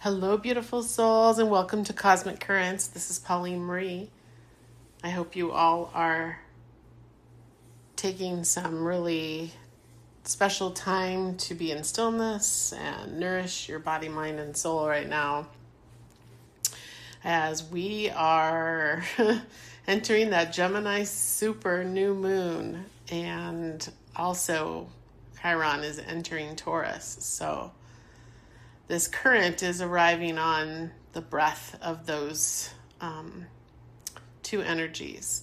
Hello, beautiful souls, and welcome to Cosmic Currents. This is Pauline Marie. I hope you all are taking some really special time to be in stillness and nourish your body, mind, and soul right now as we are entering that Gemini super new moon, and also Chiron is entering Taurus. So this current is arriving on the breath of those two energies.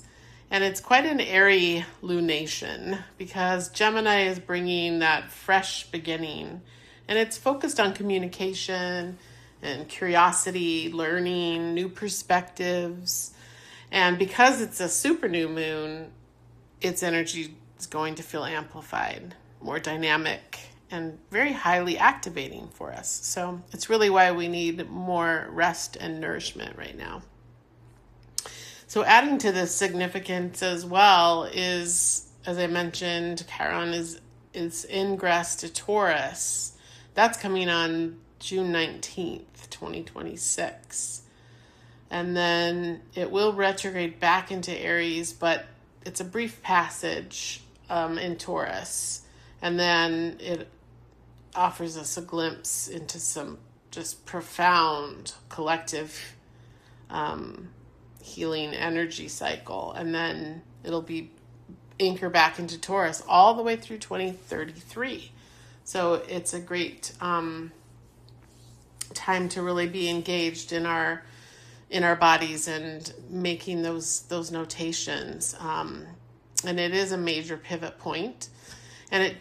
And it's quite an airy lunation because Gemini is bringing that fresh beginning. And it's focused on communication and curiosity, learning, new perspectives. And because it's a super new moon, its energy is going to feel amplified, more dynamic, and very highly activating for us. So it's really why we need more rest and nourishment right now. So adding to this significance as well is, as I mentioned, Chiron is ingress to Taurus. That's coming on June 19th, 2026. And then it will retrograde back into Aries, but it's a brief passage in Taurus. And then it offers us a glimpse into some just profound collective healing energy cycle. And then it'll be anchor back into Taurus all the way through 2033. So it's a great time to really be engaged in our bodies and making those notations. And it is a major pivot point. And it,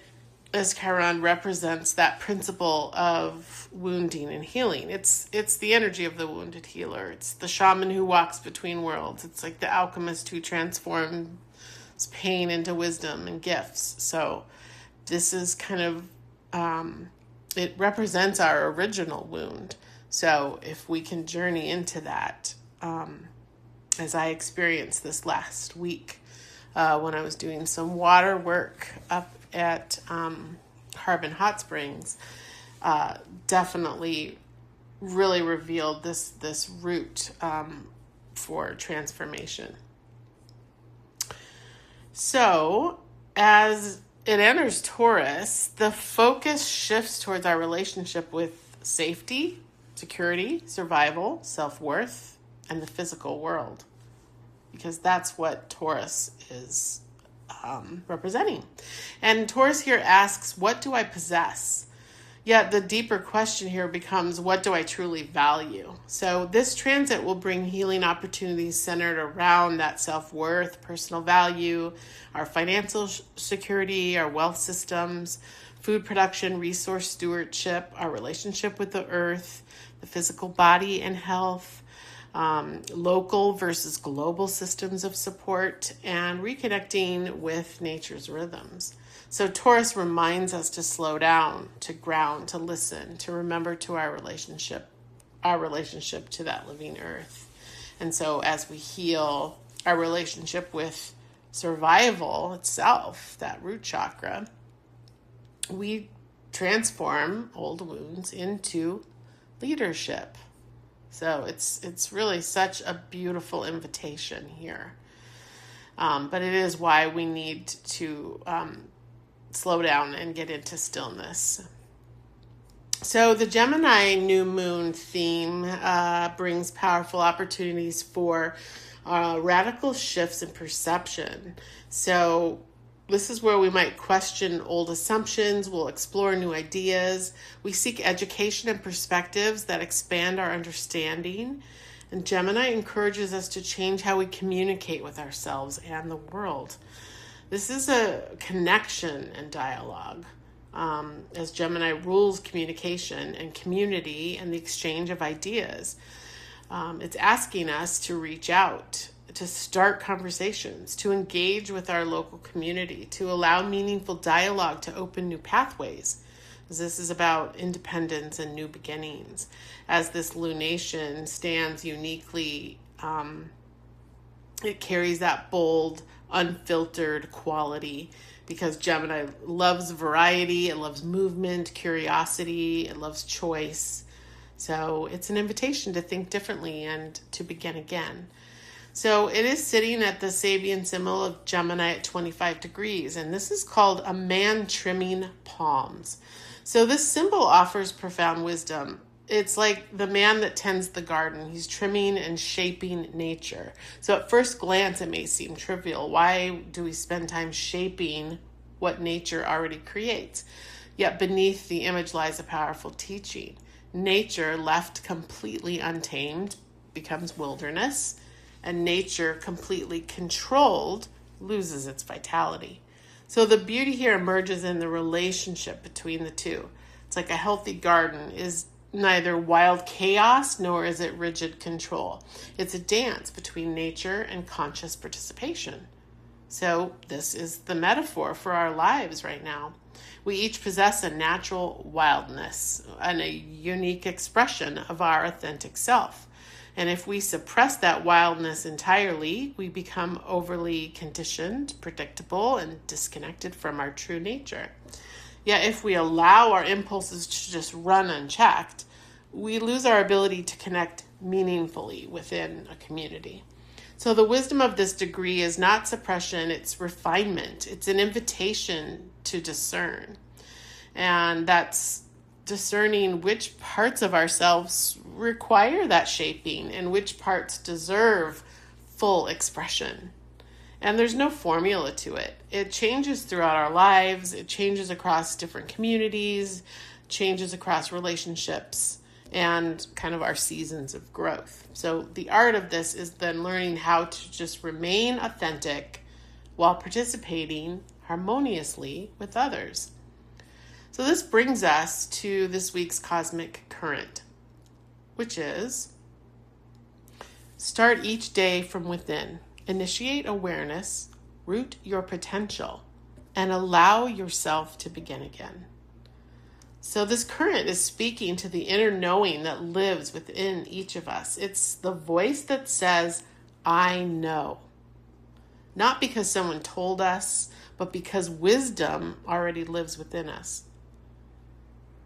as Chiron represents that principle of wounding and healing. It's the energy of the wounded healer. It's the shaman who walks between worlds. It's like the alchemist who transforms pain into wisdom and gifts. So this is kind of, it represents our original wound. So if we can journey into that, as I experienced this last week, when I was doing some water work up at Harbin Hot Springs, definitely really revealed this route for transformation. So as it enters Taurus, the focus shifts towards our relationship with safety, security, survival, self-worth, and the physical world, because that's what Taurus is representing. And Taurus here asks, what do I possess? Yet the deeper question here becomes, what do I truly value? So this transit will bring healing opportunities centered around that self-worth, personal value, our financial security, our wealth systems, food production, resource stewardship, our relationship with the earth, the physical body and health, local versus global systems of support, and reconnecting with nature's rhythms. So Taurus reminds us to slow down, to ground, to listen, to remember to our relationship to that living earth. And so as we heal our relationship with survival itself, that root chakra, we transform old wounds into leadership. So it's really such a beautiful invitation here. But it is why we need to slow down and get into stillness. So the Gemini new moon theme brings powerful opportunities for radical shifts in perception. So this is where we might question old assumptions. We'll explore new ideas. We seek education and perspectives that expand our understanding. And Gemini encourages us to change how we communicate with ourselves and the world. This is a connection and dialogue, as Gemini rules communication and community and the exchange of ideas. It's asking us to reach out, to start conversations, to engage with our local community, to allow meaningful dialogue, to open new pathways. This is about independence and new beginnings. As this lunation stands uniquely, it carries that bold, unfiltered quality because Gemini loves variety, it loves movement, curiosity, it loves choice. So it's an invitation to think differently and to begin again. So it is sitting at the Sabian Symbol of Gemini at 25 degrees, and this is called a man trimming palms. So this symbol offers profound wisdom. It's like the man that tends the garden. He's trimming and shaping nature. So at first glance, it may seem trivial. Why do we spend time shaping what nature already creates? Yet beneath the image lies a powerful teaching. Nature, left completely untamed, becomes wilderness, and nature, completely controlled, loses its vitality. So the beauty here emerges in the relationship between the two. It's like a healthy garden is neither wild chaos nor is it rigid control. It's a dance between nature and conscious participation. So this is the metaphor for our lives right now. We each possess a natural wildness and a unique expression of our authentic self. And if we suppress that wildness entirely, we become overly conditioned, predictable, and disconnected from our true nature. Yet if we allow our impulses to just run unchecked, we lose our ability to connect meaningfully within a community. So the wisdom of this degree is not suppression, it's refinement. It's an invitation to discern. And that's discerning which parts of ourselves require that shaping and which parts deserve full expression. And there's no formula to it. It changes throughout our lives. It changes across different communities, changes across relationships, and kind of our seasons of growth. So the art of this is then learning how to just remain authentic while participating harmoniously with others. So this brings us to this week's cosmic current, which is start each day from within, initiate awareness, root your potential, and allow yourself to begin again. So this current is speaking to the inner knowing that lives within each of us. It's the voice that says, I know. Not because someone told us, but because wisdom already lives within us.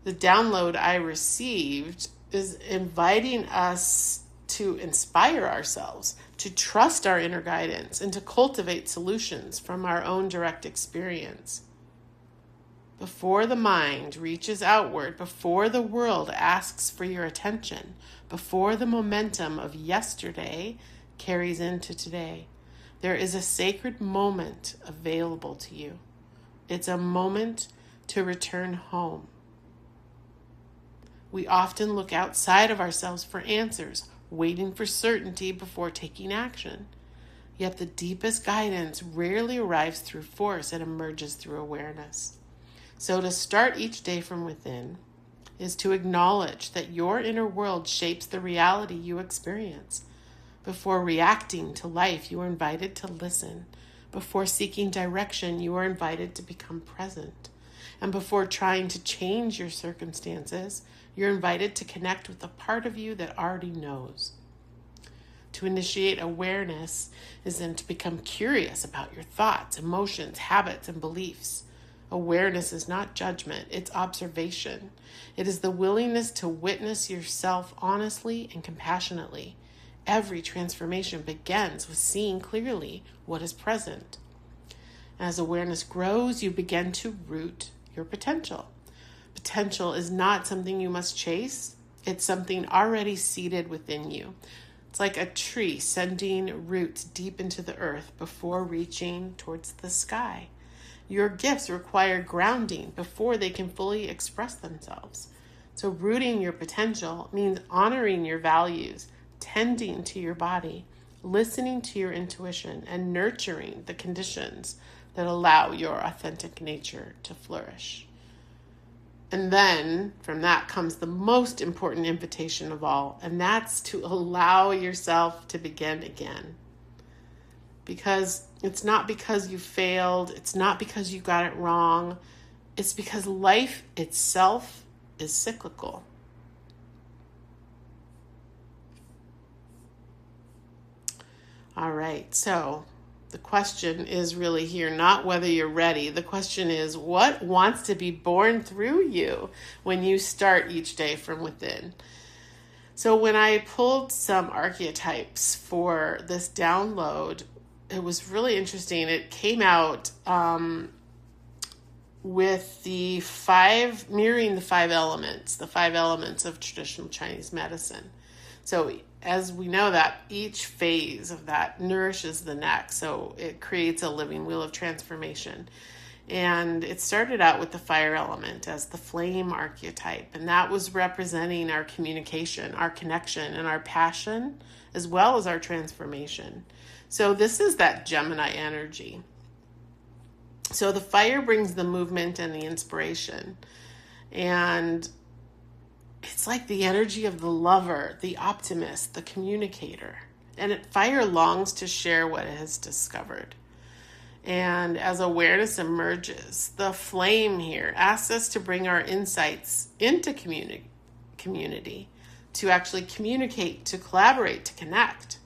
The download I received is inviting us to inspire ourselves, to trust our inner guidance, and to cultivate solutions from our own direct experience. Before the mind reaches outward, before the world asks for your attention, before the momentum of yesterday carries into today, there is a sacred moment available to you. It's a moment to return home. We often look outside of ourselves for answers, waiting for certainty before taking action. Yet the deepest guidance rarely arrives through force, it emerges through awareness. So to start each day from within is to acknowledge that your inner world shapes the reality you experience. Before reacting to life, you are invited to listen. Before seeking direction, you are invited to become present. And before trying to change your circumstances, you're invited to connect with the part of you that already knows. To initiate awareness is then to become curious about your thoughts, emotions, habits, and beliefs. Awareness is not judgment, it's observation. It is the willingness to witness yourself honestly and compassionately. Every transformation begins with seeing clearly what is present. As awareness grows, you begin to root your potential. Potential is not something you must chase. It's something already seated within you. It's like a tree sending roots deep into the earth before reaching towards the sky. Your gifts require grounding before they can fully express themselves. So rooting your potential means honoring your values, tending to your body, listening to your intuition, and nurturing the conditions that allow your authentic nature to flourish. And then from that comes the most important invitation of all, and that's to allow yourself to begin again. Because it's not because you failed, it's not because you got it wrong, it's because life itself is cyclical. All right, so the question is really here, not whether you're ready. The question is, what wants to be born through you when you start each day from within? So when I pulled some archetypes for this download, it was really interesting. It came out with mirroring the five elements of traditional Chinese medicine. So as we know that each phase of that nourishes the next, so it creates a living wheel of transformation. And it started out with the fire element as the flame archetype, and that was representing our communication, our connection, and our passion, as well as our transformation. So this is that Gemini energy. So the fire brings the movement and the inspiration. And it's like the energy of the lover, the optimist, the communicator. And fire longs to share what it has discovered. And as awareness emerges, the flame here asks us to bring our insights into community, to actually communicate, to collaborate, to connect.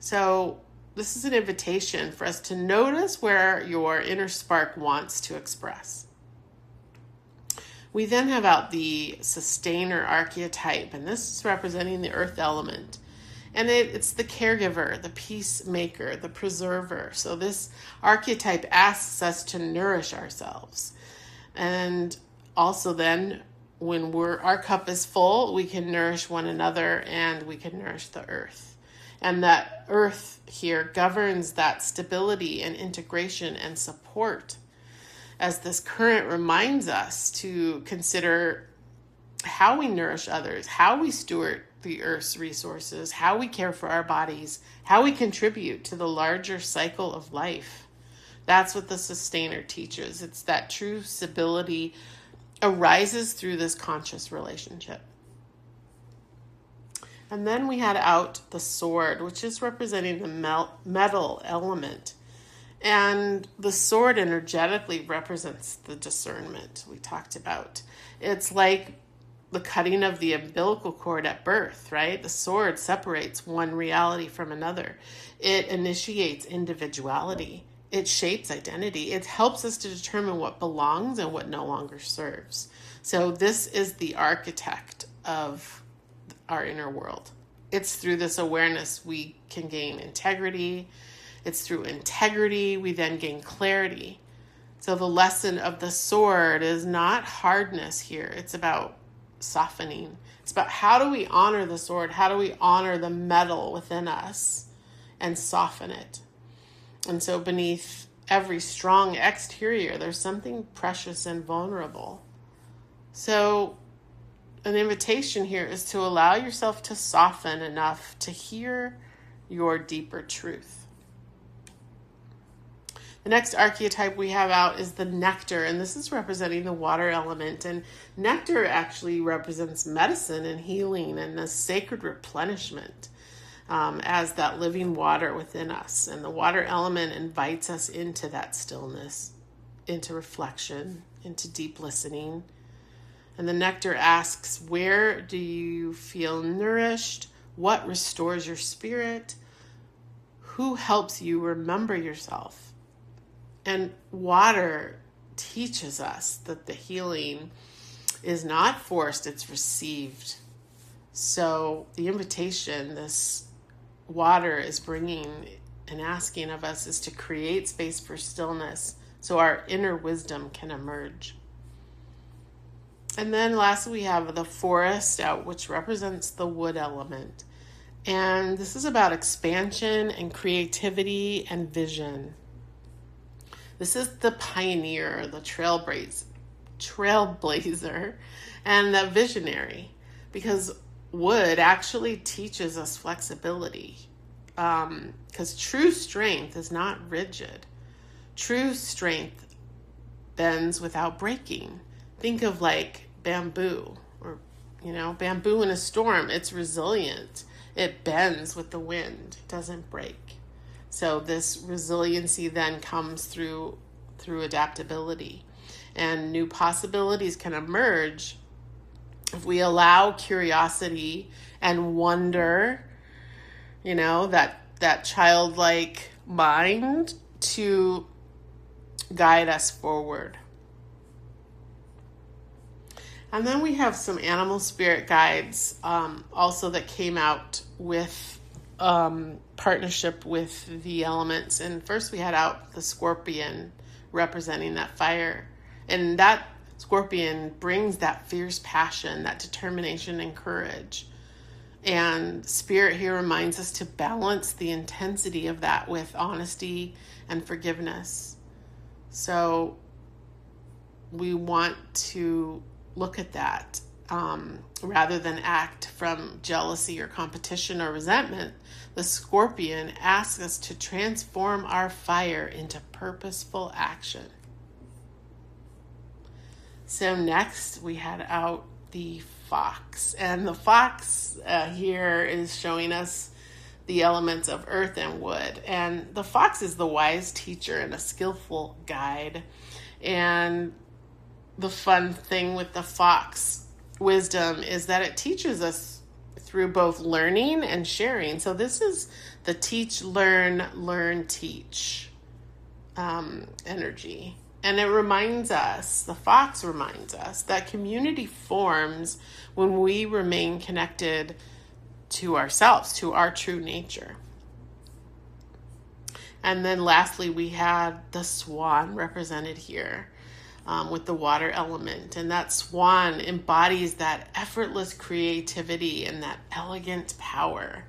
So this is an invitation for us to notice where your inner spark wants to express. We then have out the sustainer archetype, and this is representing the earth element. And it's the caregiver, the peacemaker, the preserver. So this archetype asks us to nourish ourselves. And also then, when our cup is full, we can nourish one another and we can nourish the earth. And that earth here governs that stability and integration and support, as this current reminds us to consider how we nourish others, how we steward the earth's resources, how we care for our bodies, how we contribute to the larger cycle of life. That's what the sustainer teaches. It's that true stability arises through this conscious relationship. And then we had out the sword, which is representing the metal element. And the sword energetically represents the discernment we talked about. It's like the cutting of the umbilical cord at birth, right? The sword separates one reality from another. It initiates individuality. It shapes identity. It helps us to determine what belongs and what no longer serves. So this is the architect of our inner world. It's through this awareness we can gain integrity. It's through integrity we then gain clarity. So the lesson of the sword is not hardness here. It's about softening. It's about how do we honor the sword? How do we honor the metal within us and soften it? And so beneath every strong exterior, there's something precious and vulnerable. So an invitation here is to allow yourself to soften enough to hear your deeper truth. The next archetype we have out is the nectar, and this is representing the water element. And nectar actually represents medicine and healing and the sacred replenishment as that living water within us. And the water element invites us into that stillness, into reflection, into deep listening. And the nectar asks, where do you feel nourished? What restores your spirit? Who helps you remember yourself? And water teaches us that the healing is not forced, it's received. So the invitation this water is bringing and asking of us is to create space for stillness so our inner wisdom can emerge. And then lastly, we have the forest out, which represents the wood element. And this is about expansion and creativity and vision. This is the pioneer, the trailblazer, and the visionary, because wood actually teaches us flexibility. Because true strength is not rigid. True strength bends without breaking. Think of like bamboo, or bamboo in a storm. It's resilient. It bends with the wind. It doesn't break. So this resiliency then comes through adaptability, and new possibilities can emerge if we allow curiosity and wonder, that childlike mind to guide us forward. And then we have some animal spirit guides also that came out with partnership with the elements. And first we had out the scorpion representing that fire. And that scorpion brings that fierce passion, that determination and courage. And spirit here reminds us to balance the intensity of that with honesty and forgiveness. So we want to look at that rather than act from jealousy or competition or resentment. The scorpion asks us to transform our fire into purposeful action. So next we had out the fox. And the fox here is showing us the elements of earth and wood. And the fox is the wise teacher and a skillful guide. And the fun thing with the fox wisdom is that it teaches us through both learning and sharing. So this is the teach, learn, teach energy. And it reminds us, the fox reminds us, that community forms when we remain connected to ourselves, to our true nature. And then lastly, we had the swan represented here with the water element. And that swan embodies that effortless creativity and that elegant power.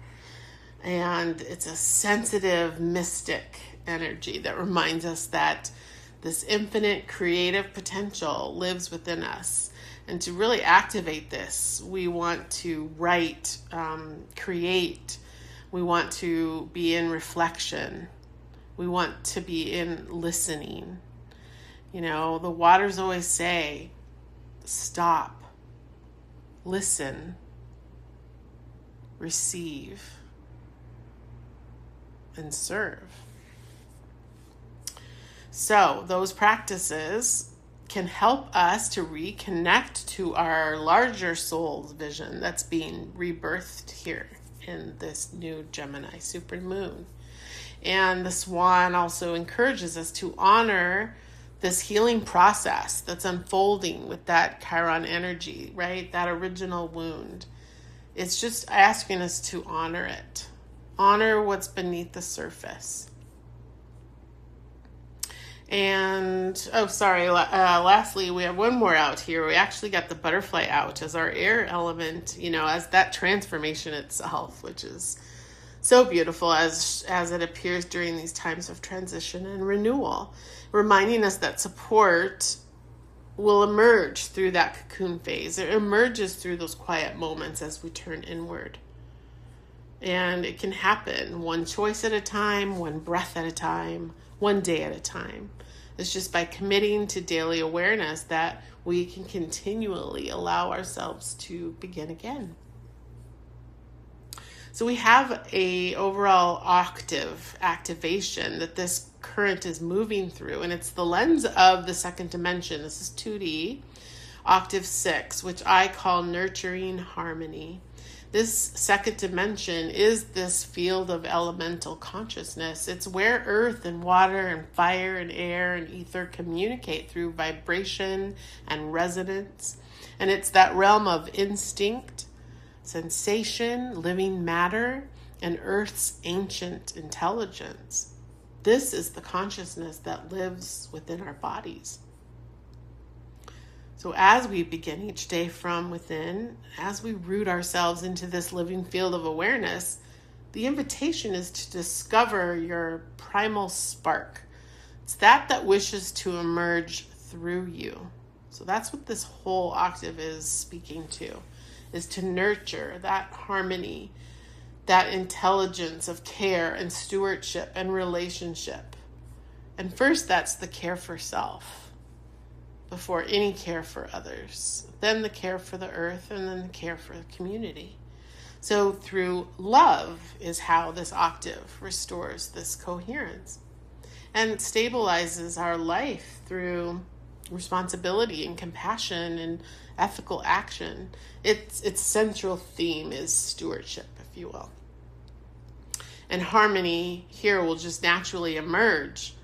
And it's a sensitive, mystic energy that reminds us that this infinite creative potential lives within us. And to really activate this, we want to write, create. We want to be in reflection. We want to be in listening. You know, the waters always say, stop, listen, receive, and serve. So those practices can help us to reconnect to our larger soul's vision that's being rebirthed here in this new Gemini supermoon. And the swan also encourages us to honor this healing process that's unfolding with that Chiron energy, right? That original wound. It's just asking us to honor it. Honor what's beneath the surface. And, lastly, we have one more out here. We actually got the butterfly out as our air element, as that transformation itself, which is so beautiful as it appears during these times of transition and renewal, reminding us that support will emerge through that cocoon phase. It emerges through those quiet moments as we turn inward. And it can happen one choice at a time, one breath at a time, one day at a time. It's just by committing to daily awareness that we can continually allow ourselves to begin again. So we have a overall octave activation that this current is moving through, and it's the lens of the second dimension. This is 2D, octave 6, which I call nurturing harmony. This second dimension is this field of elemental consciousness. It's where earth and water and fire and air and ether communicate through vibration and resonance. And it's that realm of instinct, sensation, living matter, and earth's ancient intelligence. This is the consciousness that lives within our bodies. So as we begin each day from within, as we root ourselves into this living field of awareness, the invitation is to discover your primal spark. It's that wishes to emerge through you. So that's what this whole octave is speaking to, is to nurture that harmony, that intelligence of care and stewardship and relationship. And first, that's the care for self, before any care for others, then the care for the earth, and then the care for the community. So through love is how this octave restores this coherence. And it stabilizes our life through responsibility and compassion and ethical action. Its central theme is stewardship, if you will. And harmony here will just naturally emerge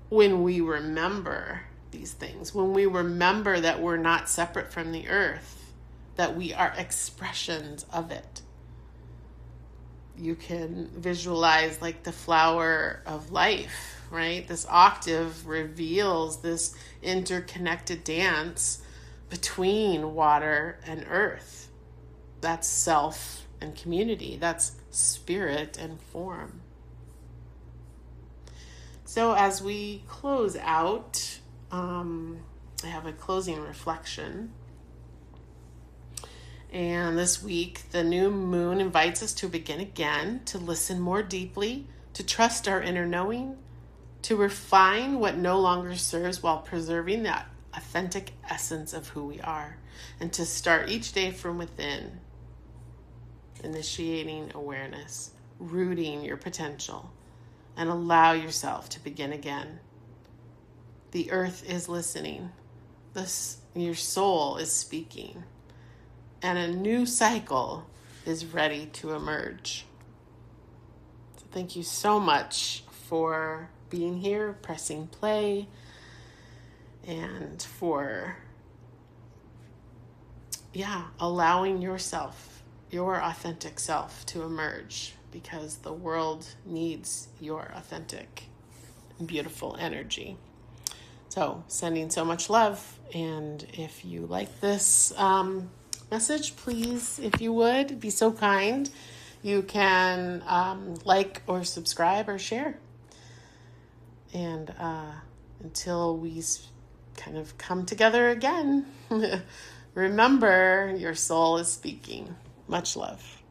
when we remember these things, when we remember that we're not separate from the earth, that we are expressions of it. You can visualize like the flower of life, right? This octave reveals this interconnected dance between water and earth. That's self and community. That's spirit and form. So as we close out, I have a closing reflection. And this week, the new moon invites us to begin again, to listen more deeply, to trust our inner knowing, to refine what no longer serves while preserving that authentic essence of who we are, and to start each day from within, initiating awareness, rooting your potential, and allow yourself to begin again. The earth is listening. Your soul is speaking. And a new cycle is ready to emerge. So thank you so much for being here, pressing play, and for, allowing yourself, your authentic self, to emerge, because the world needs your authentic, beautiful energy. So sending so much love. And if you like this message, please, if you would, be so kind, you can like or subscribe or share. And until we kind of come together again, remember, your soul is speaking. Much love.